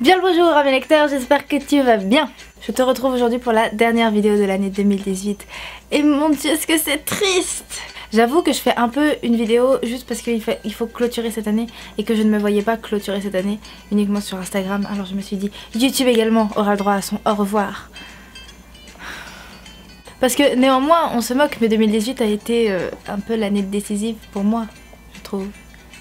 Bien le bonjour à mes lecteurs, j'espère que tu vas bien. Je te retrouve aujourd'hui pour la dernière vidéo de l'année 2018. Et mon dieu, est-ce que c'est triste! J'avoue que je fais un peu une vidéo juste parce qu'il faut clôturer cette année et que je ne me voyais pas clôturer cette année uniquement sur Instagram. Alors je me suis dit, YouTube également aura le droit à son au revoir. Parce que néanmoins, on se moque, mais 2018 a été un peu l'année décisive pour moi, je trouve.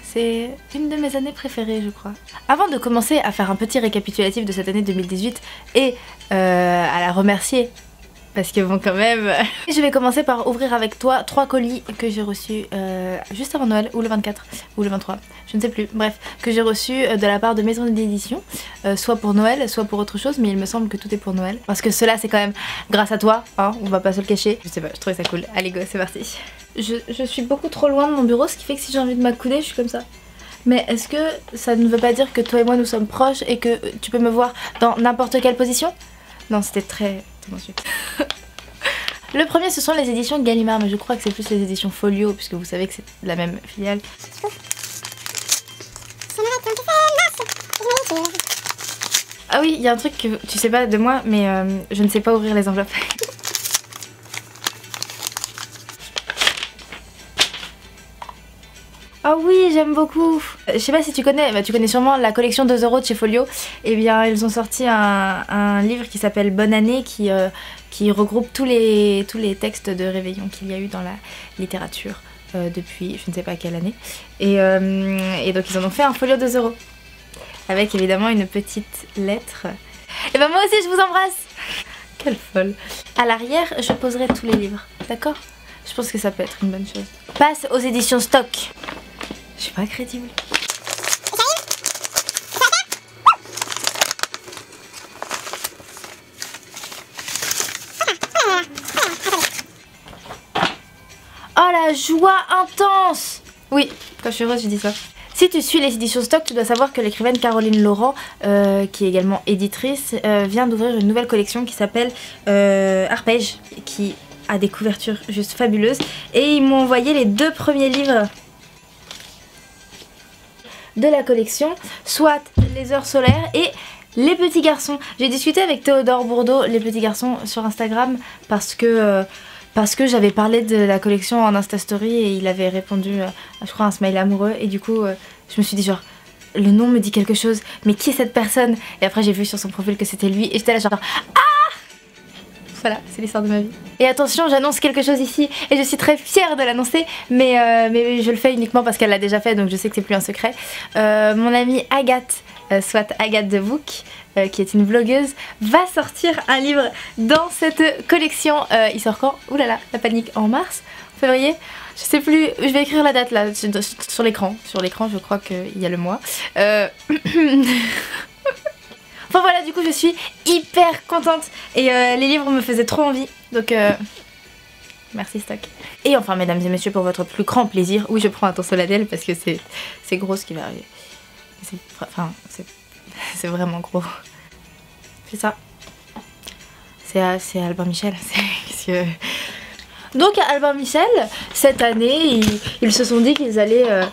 C'est une de mes années préférées, je crois. Avant de commencer à faire un petit récapitulatif de cette année 2018 et à la remercier, parce que bon quand même... Je vais commencer par ouvrir avec toi 3 colis que j'ai reçus juste avant Noël, ou le 24, ou le 23, je ne sais plus, bref, que j'ai reçus de la part de maisons d'édition, soit pour Noël, soit pour autre chose, mais il me semble que tout est pour Noël. Parce que cela c'est quand même grâce à toi, hein, on va pas se le cacher. Je sais pas, je trouvais ça cool. Allez go, c'est parti. Je suis beaucoup trop loin de mon bureau, ce qui fait que si j'ai envie de m'accouder, je suis comme ça. Mais est-ce que ça ne veut pas dire que toi et moi nous sommes proches et que tu peux me voir dans n'importe quelle position? Non, c'était très... Le premier, ce sont les éditions Gallimard, mais je crois que c'est plus les éditions Folio, puisque vous savez que c'est la même filiale. Ah oui, il y a un truc que tu sais pas de moi, mais je ne sais pas ouvrir les enveloppes. Ah oui, j'aime beaucoup. Je sais pas si tu connais, tu connais sûrement la collection 2 € de chez Folio. Eh bien, ils ont sorti un livre qui s'appelle Bonne Année qui regroupe tous les textes de réveillon qu'il y a eu dans la littérature depuis je ne sais pas quelle année. Et donc ils en ont fait un folio 2 € avec évidemment une petite lettre. Et ben moi aussi je vous embrasse. Quelle folle. À l'arrière, je poserai tous les livres, d'accord? Je pense que ça peut être une bonne chose. Passe aux éditions Stock. Je suis pas crédible. Oh la joie intense! Oui, quand je suis heureuse je dis ça. Si tu suis les éditions Stock, tu dois savoir que l'écrivaine Caroline Laurent, qui est également éditrice, vient d'ouvrir une nouvelle collection qui s'appelle Arpège, qui a des couvertures juste fabuleuses. Et ils m'ont envoyé les 2 premiers livres de la collection, soit Les Heures Solaires et Les Petits Garçons. J'ai discuté avec Théodore Bourdeau, Les Petits Garçons, sur Instagram parce que j'avais parlé de la collection en Insta Story et il avait répondu, je crois, un smile amoureux. Et du coup, je me suis dit genre, le nom me dit quelque chose, mais qui est cette personne? Et après j'ai vu sur son profil que c'était lui et j'étais là genre, ah! Voilà, c'est l'histoire de ma vie. Et attention, j'annonce quelque chose ici et je suis très fière de l'annoncer, mais je le fais uniquement parce qu'elle l'a déjà fait, donc je sais que c'est plus un secret. Mon amie Agathe, soit Agathe The Book, qui est une vlogueuse, va sortir un livre dans cette collection. Il sort quand? Ouh là là, la panique, en mars? Février? Je sais plus, je vais écrire la date là, sur l'écran. Sur l'écran, je crois qu'il y a le mois. Enfin voilà, du coup je suis hyper contente et les livres me faisaient trop envie, donc merci Stock. Et enfin mesdames et messieurs, pour votre plus grand plaisir, oui je prends un temps solennel parce que c'est gros ce qui va arriver. Enfin c'est vraiment gros. C'est ça. C'est Albin Michel. Donc à Albin Michel, cette année, ils se sont dit qu'ils allaient...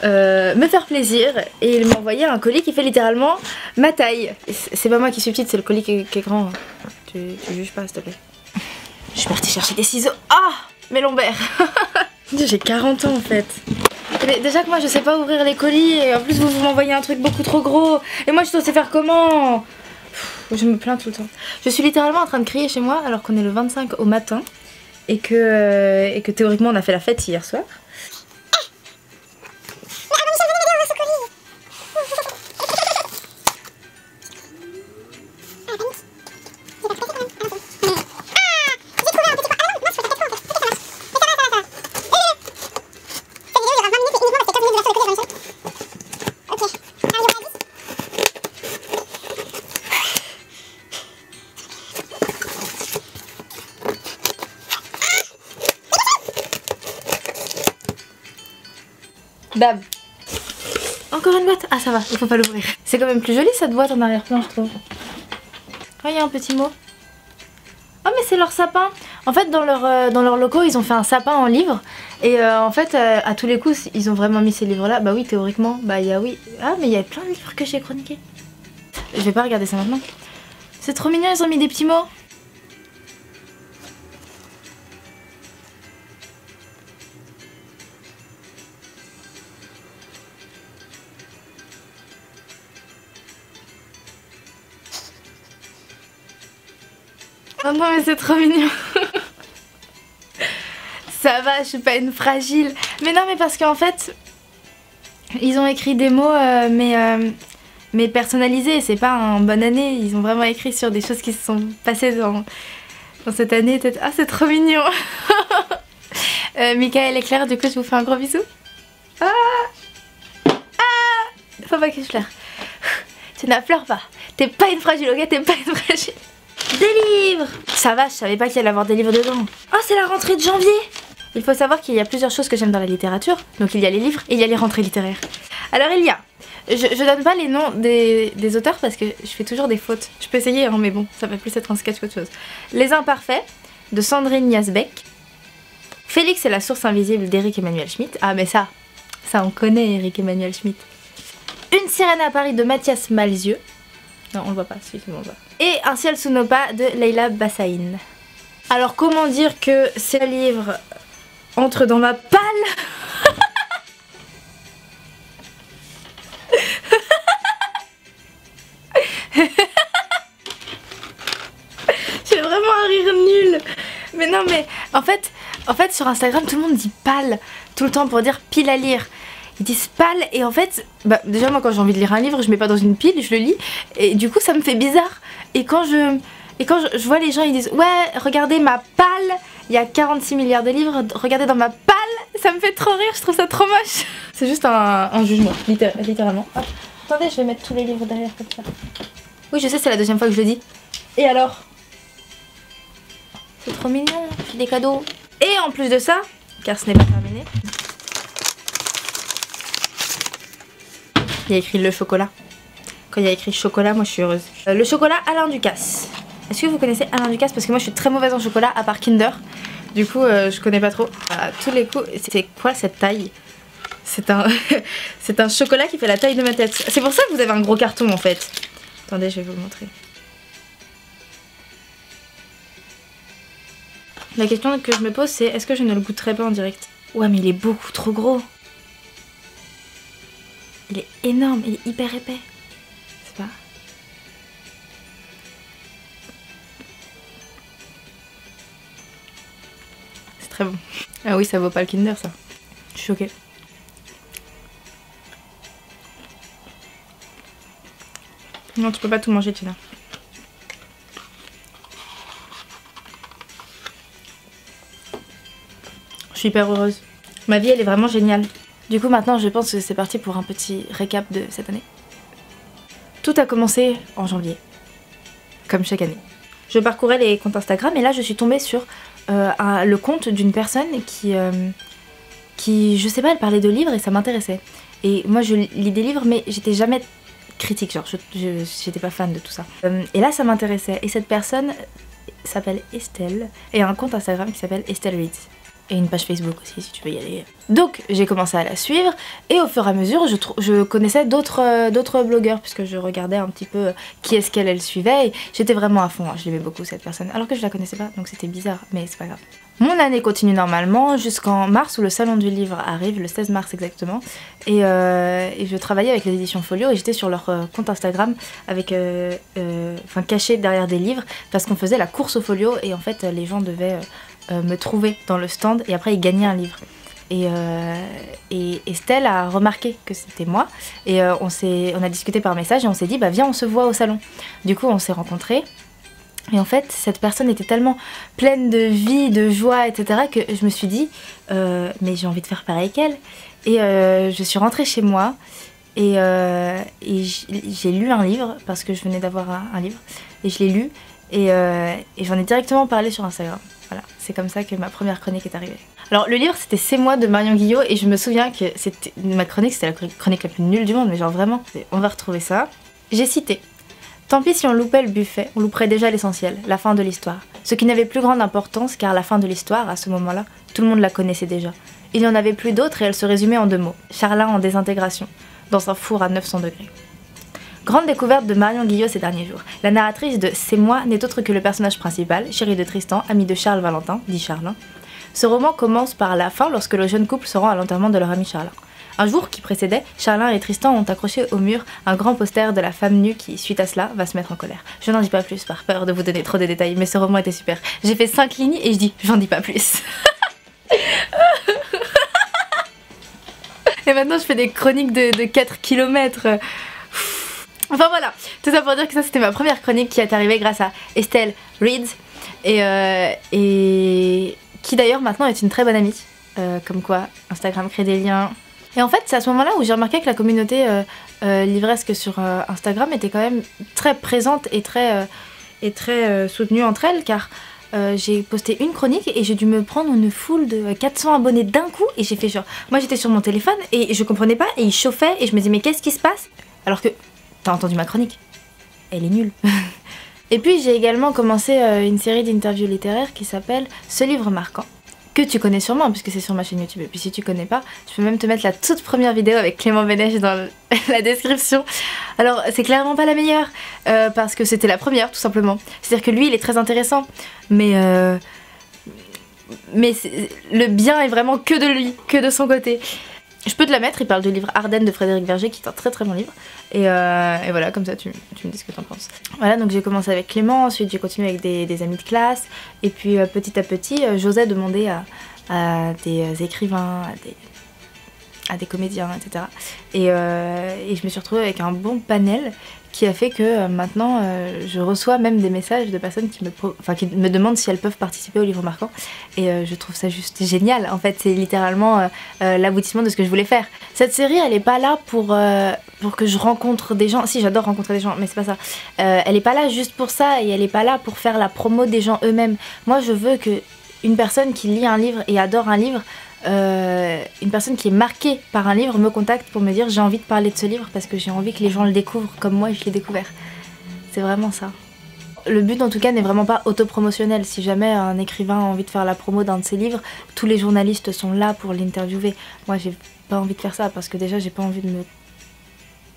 me faire plaisir et il m'a envoyé un colis qui fait littéralement ma taille. C'est pas moi qui suis petite, c'est le colis qui est grand. Tu juges pas s'il te plaît. Je suis partie chercher des ciseaux. Ah, mes lombaires. J'ai 40 ans en fait. Mais déjà que moi je sais pas ouvrir les colis et en plus vous m'envoyez un truc beaucoup trop gros. Et moi je sais faire comment? Je me plains tout le temps. Je suis littéralement en train de crier chez moi alors qu'on est le 25 au matin et que théoriquement on a fait la fête hier soir. Bam. Encore une boîte. Ah ça va, il faut pas l'ouvrir. C'est quand même plus joli cette boîte en arrière-plan je trouve. Oh il y a un petit mot. Oh mais c'est leur sapin. En fait dans leurs locaux ils ont fait un sapin en livre. Et en fait à tous les coups ils ont vraiment mis ces livres là. Bah oui théoriquement, bah il y a oui. Ah mais il y a plein de livres que j'ai chroniqués. Je vais pas regarder ça maintenant. C'est trop mignon, ils ont mis des petits mots. Oh non mais c'est trop mignon. Ça va, je suis pas une fragile. Mais non mais parce qu'en fait, ils ont écrit des mots mais personnalisés. C'est pas un bonne année. Ils ont vraiment écrit sur des choses qui se sont passées dans cette année. Ah c'est trop mignon. Michael et Claire, du coup je vous fais un gros bisou. Ah, faut pas que je pleure. Tu n'as pleure pas. T'es pas une fragile, ok? T'es pas une fragile. Des livres! Ça va, je savais pas qu'il allait avoir des livres dedans. Oh, c'est la rentrée de janvier! Il faut savoir qu'il y a plusieurs choses que j'aime dans la littérature. Donc il y a les livres et il y a les rentrées littéraires. Alors il y a... Je donne pas les noms des auteurs parce que je fais toujours des fautes. Je peux essayer, hein, mais bon, ça va plus être un sketch qu'autre chose. Les Imparfaits, de Sandrine Yazbek. Félix et la source invisible d'Éric Emmanuel Schmitt. Ah mais ça on connaît Éric Emmanuel Schmitt. Une sirène à Paris de Mathias Malzieu. Non, on le voit pas, si, on le voit. Et Un ciel sous nos pas de Leila Bassaïn. Alors comment dire que ces livres entrent dans ma palle? J'ai vraiment un rire nul. Mais non mais en fait sur Instagram tout le monde dit pâle tout le temps pour dire pile à lire. Ils disent pâle et en fait, bah, déjà moi quand j'ai envie de lire un livre je mets pas dans une pile, je le lis et du coup ça me fait bizarre. Et quand je vois les gens ils disent ouais regardez ma palle, il y a 46 milliards de livres, regardez dans ma palle, ça me fait trop rire, je trouve ça trop moche. C'est juste un jugement, littéralement. Hop. Attendez, je vais mettre tous les livres derrière comme ça. Oui je sais, c'est la deuxième fois que je le dis. Et alors? C'est trop mignon, j'ai des cadeaux. Et en plus de ça, car ce n'est pas terminé, il y a écrit le chocolat. Quand il y a écrit chocolat, moi je suis heureuse. Le chocolat Alain Ducasse. Est-ce que vous connaissez Alain Ducasse? Parce que moi je suis très mauvaise en chocolat, à part Kinder. Du coup je connais pas trop. À tous les coups, c'est quoi cette taille? C'est un c'est un chocolat qui fait la taille de ma tête. C'est pour ça que vous avez un gros carton en fait. Attendez, je vais vous le montrer. La question que je me pose c'est est-ce que je ne le goûterai pas en direct? Ouais mais il est beaucoup trop gros. Il est énorme, il est hyper épais. C'est pas... C'est très bon. Ah oui, ça vaut pas le Kinder ça. Je suis choquée. Non, tu peux pas tout manger, Tina. Je suis hyper heureuse. Ma vie, elle est vraiment géniale. Du coup, maintenant, je pense que c'est parti pour un petit récap de cette année. Tout a commencé en janvier, comme chaque année. Je parcourais les comptes Instagram et là, je suis tombée sur le compte d'une personne qui, je sais pas, elle parlait de livres et ça m'intéressait. Et moi, je lis des livres, mais j'étais jamais critique, genre, j'étais pas fan de tout ça. Et là, ça m'intéressait. Et cette personne s'appelle Estelle et a un compte Instagram qui s'appelle Estelle Reads. Et une page Facebook aussi si tu veux y aller. Donc j'ai commencé à la suivre et au fur et à mesure je connaissais d'autres blogueurs puisque je regardais un petit peu qui est-ce qu'elle suivait et j'étais vraiment à fond, hein. Je l'aimais beaucoup cette personne alors que je la connaissais pas donc c'était bizarre mais c'est pas grave. Mon année continue normalement jusqu'en mars où le salon du livre arrive, le 16 mars exactement et je travaillais avec les éditions Folio et j'étais sur leur compte Instagram avec caché derrière des livres parce qu'on faisait la course au Folio et en fait les gens devaient me trouver dans le stand et après ils gagnaient un livre et Estelle a remarqué que c'était moi et on a discuté par message et on s'est dit bah viens on se voit au salon. Du coup on s'est rencontrés et en fait cette personne était tellement pleine de vie, de joie etc que je me suis dit mais j'ai envie de faire pareil qu'elle et je suis rentrée chez moi et j'ai lu un livre parce que je venais d'avoir un livre et je l'ai lu et j'en ai directement parlé sur Instagram. Voilà, c'est comme ça que ma première chronique est arrivée. Alors le livre c'était C'est moi de Marion Guillot et je me souviens que ma chronique c'était la chronique la plus nulle du monde mais genre vraiment, on va retrouver ça. J'ai cité « Tant pis si on loupait le buffet, on louperait déjà l'essentiel, la fin de l'histoire. Ce qui n'avait plus grande importance car la fin de l'histoire, à ce moment-là, tout le monde la connaissait déjà. Il n'y en avait plus d'autres et elle se résumait en 2 mots. Charlin en désintégration, dans un four à 900 degrés. Grande découverte de Marion Guillot ces derniers jours. La narratrice de C'est moi n'est autre que le personnage principal, chéri de Tristan, ami de Charles Valentin, dit Charlin. Ce roman commence par la fin lorsque le jeune couple se rend à l'enterrement de leur ami Charlin. Un jour qui précédait, Charlin et Tristan ont accroché au mur un grand poster de la femme nue qui, suite à cela, va se mettre en colère. Je n'en dis pas plus par peur de vous donner trop de détails, mais ce roman était super. J'ai fait 5 lignes et je dis j'en dis pas plus. Et maintenant je fais des chroniques de 4 km. Enfin voilà, tout ça pour dire que ça c'était ma première chronique qui est arrivée grâce à Estelle Reeds et qui d'ailleurs maintenant est une très bonne amie. Comme quoi Instagram crée des liens. Et en fait c'est à ce moment là où j'ai remarqué que la communauté livresque sur Instagram était quand même très présente et très soutenue entre elles, car j'ai posté une chronique et j'ai dû me prendre une foule de 400 abonnés d'un coup et j'ai fait genre, moi j'étais sur mon téléphone et je comprenais pas et il chauffait et je me disais mais qu'est-ce qui se passe, alors que t'as entendu ma chronique, elle est nulle. Et puis j'ai également commencé une série d'interviews littéraires qui s'appelle Ce livre marquant, que tu connais sûrement puisque c'est sur ma chaîne YouTube. Et puis si tu connais pas, je peux même te mettre la toute première vidéo avec Clément Bénèche dans la description. Alors c'est clairement pas la meilleure parce que c'était la première tout simplement. C'est-à-dire que lui il est très intéressant, mais le bien est vraiment que de lui, que de son côté. Je peux te la mettre, il parle du livre Ardennes de Frédéric Verger qui est un très très bon livre. Et voilà, comme ça tu me dis ce que t'en penses. Voilà, donc j'ai commencé avec Clément, ensuite j'ai continué avec des amis de classe. Et puis petit à petit, j'osais demander à des écrivains, à des comédiens, etc. Et je me suis retrouvée avec un bon panel qui a fait que maintenant je reçois même des messages de personnes qui me demandent si elles peuvent participer au livre marquant. Et je trouve ça juste génial. En fait, c'est littéralement l'aboutissement de ce que je voulais faire. Cette série, elle est pas là pour que je rencontre des gens. Si, j'adore rencontrer des gens, mais c'est pas ça. Elle est pas là juste pour ça et elle est pas là pour faire la promo des gens eux-mêmes. Moi, je veux que une personne qui lit un livre et adore un livre, une personne qui est marquée par un livre me contacte pour me dire j'ai envie de parler de ce livre parce que j'ai envie que les gens le découvrent comme moi je l'ai découvert. C'est vraiment ça. Le but en tout cas n'est vraiment pas autopromotionnel. Si jamais un écrivain a envie de faire la promo d'un de ses livres, tous les journalistes sont là pour l'interviewer. Moi j'ai pas envie de faire ça parce que déjà j'ai pas envie de me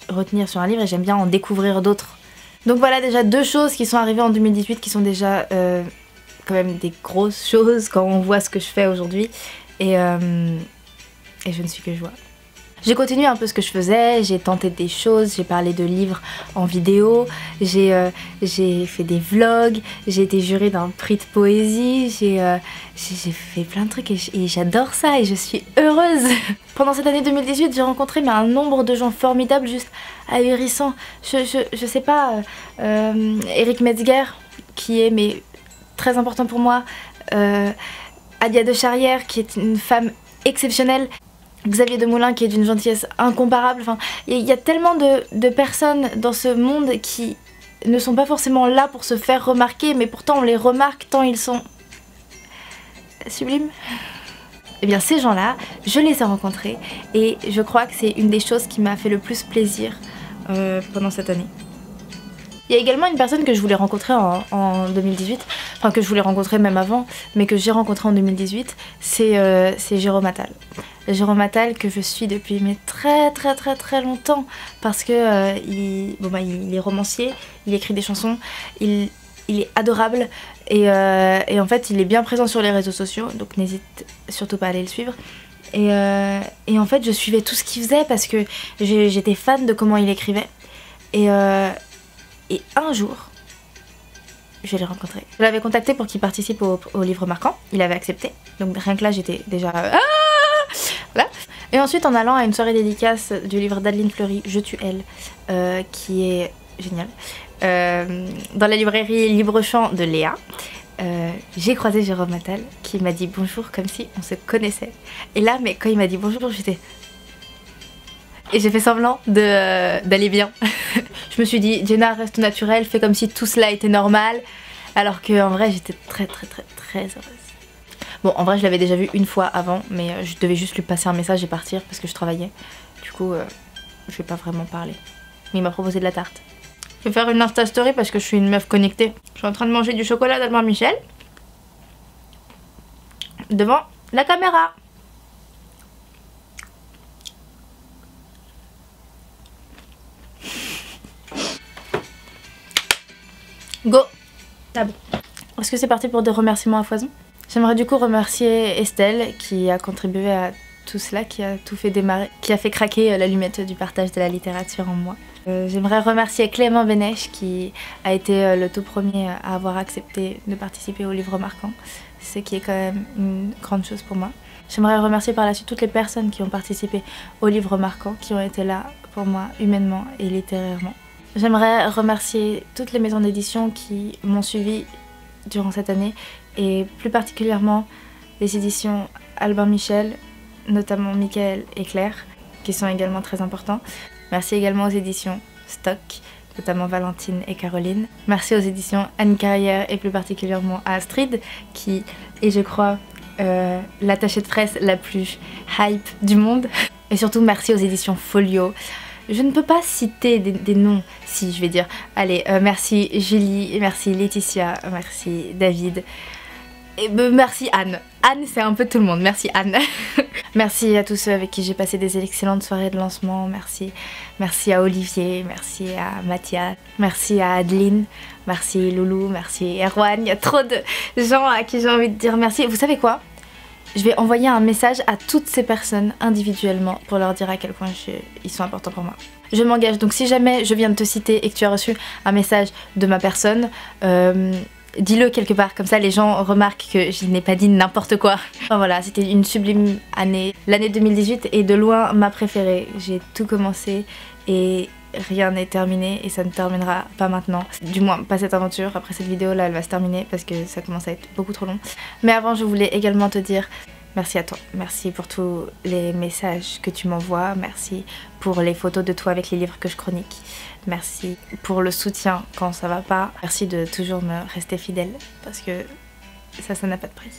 retenir sur un livre et j'aime bien en découvrir d'autres. Donc voilà déjà 2 choses qui sont arrivées en 2018 qui sont déjà quand même des grosses choses quand on voit ce que je fais aujourd'hui. Et je ne suis que joie. J'ai continué un peu ce que je faisais, j'ai tenté des choses, j'ai parlé de livres en vidéo, j'ai fait des vlogs, j'ai été jurée d'un prix de poésie, j'ai fait plein de trucs et j'adore ça et je suis heureuse. Pendant cette année 2018, j'ai rencontré un nombre de gens formidables, juste ahurissant. Je sais pas, Eric Metzger, qui est très important pour moi, Adia de Charrière qui est une femme exceptionnelle, Xavier Demoulin qui est d'une gentillesse incomparable. Enfin, il y a tellement de personnes dans ce monde qui ne sont pas forcément là pour se faire remarquer, mais pourtant on les remarque tant ils sont sublimes. Et bien ces gens-là, je les ai rencontrés et je crois que c'est une des choses qui m'a fait le plus plaisir pendant cette année. Il y a également une personne que je voulais rencontrer en 2018, enfin que je voulais rencontrer même avant, mais que j'ai rencontré en 2018, c'est Jérôme Attal. Jérôme Attal que je suis depuis très longtemps parce que il est romancier, il écrit des chansons, il est adorable et en fait il est bien présent sur les réseaux sociaux, donc n'hésite surtout pas à aller le suivre. Et en fait je suivais tout ce qu'il faisait parce que j'étais fan de comment il écrivait. Et un jour, je l'ai rencontré. Je l'avais contacté pour qu'il participe au livre marquant. Il avait accepté. Donc rien que là, j'étais déjà... voilà. Et ensuite, en allant à une soirée dédicace du livre d'Adeline Fleury, Je tue elle, qui est génial, dans la librairie Libre-Champ de Léa, j'ai croisé Jérôme Attal qui m'a dit bonjour comme si on se connaissait. Et là, mais quand il m'a dit bonjour, j'étais... Et j'ai fait semblant d'aller bien. Je me suis dit, Jenna, reste naturelle, fais comme si tout cela était normal. Alors qu'en vrai, j'étais très heureuse. Bon, en vrai, je l'avais déjà vu une fois avant, mais je devais juste lui passer un message et partir parce que je travaillais. Du coup, je vais pas vraiment parler. Mais il m'a proposé de la tarte. Je vais faire une Insta Story parce que je suis une meuf connectée. Je suis en train de manger du chocolat d'Albert Michel. Devant la caméra. Go. Ah bon. Est-ce que c'est parti pour des remerciements à foison? J'aimerais du coup remercier Estelle qui a contribué à tout cela, qui a tout fait démarrer, qui a fait craquer l'allumette du partage de la littérature en moi. J'aimerais remercier Clément Bénèche qui a été le tout premier à avoir accepté de participer au livre marquant, ce qui est quand même une grande chose pour moi. J'aimerais remercier par la suite toutes les personnes qui ont participé au livre marquant, qui ont été là pour moi humainement et littérairement. J'aimerais remercier toutes les maisons d'édition qui m'ont suivi durant cette année et plus particulièrement les éditions Albin Michel, notamment Michael et Claire, qui sont également très importants. Merci également aux éditions Stock, notamment Valentine et Caroline. Merci aux éditions Anne Carrière et plus particulièrement à Astrid, qui est, je crois, l'attachée de presse la plus hype du monde. Et surtout, merci aux éditions Folio. Je ne peux pas citer des noms, si je vais dire. Allez, merci Julie, merci Laetitia, merci David. Et merci Anne. Anne, c'est un peu tout le monde. Merci Anne. Merci à tous ceux avec qui j'ai passé des excellentes soirées de lancement. Merci à Olivier, merci à Mathias, merci à Adeline, merci Loulou, merci Erwan. Il y a trop de gens à qui j'ai envie de dire merci. Vous savez quoi? Je vais envoyer un message à toutes ces personnes individuellement pour leur dire à quel point ils sont importants pour moi. Je m'engage, donc si jamais je viens de te citer et que tu as reçu un message de ma personne, dis-le quelque part, comme ça les gens remarquent que je n'ai pas dit n'importe quoi. Enfin, voilà, c'était une sublime année. L'année 2018 est de loin ma préférée. J'ai tout commencé et rien n'est terminé et ça ne terminera pas maintenant. Du moins pas cette aventure, après cette vidéo là elle va se terminer parce que ça commence à être beaucoup trop long. Mais avant je voulais également te dire merci à toi, merci pour tous les messages que tu m'envoies, merci pour les photos de toi avec les livres que je chronique, merci pour le soutien quand ça va pas, merci de toujours me rester fidèle parce que ça n'a pas de prix.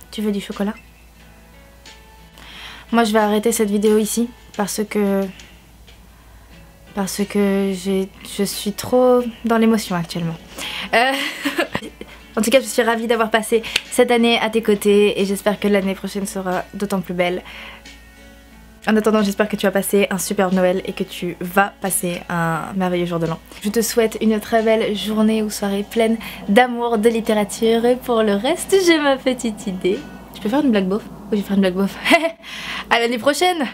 Tu veux du chocolat? Moi je vais arrêter cette vidéo ici parce que je suis trop dans l'émotion actuellement. En tout cas je suis ravie d'avoir passé cette année à tes côtés et j'espère que l'année prochaine sera d'autant plus belle. En attendant, j'espère que tu as passé un super Noël et que tu vas passer un merveilleux jour de l'an. Je te souhaite une très belle journée ou soirée pleine d'amour, de littérature et pour le reste, j'ai ma petite idée. Je peux faire une blague beauf? Oui, je vais faire une blague beauf. À l'année prochaine.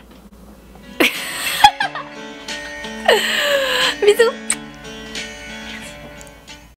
Bisous.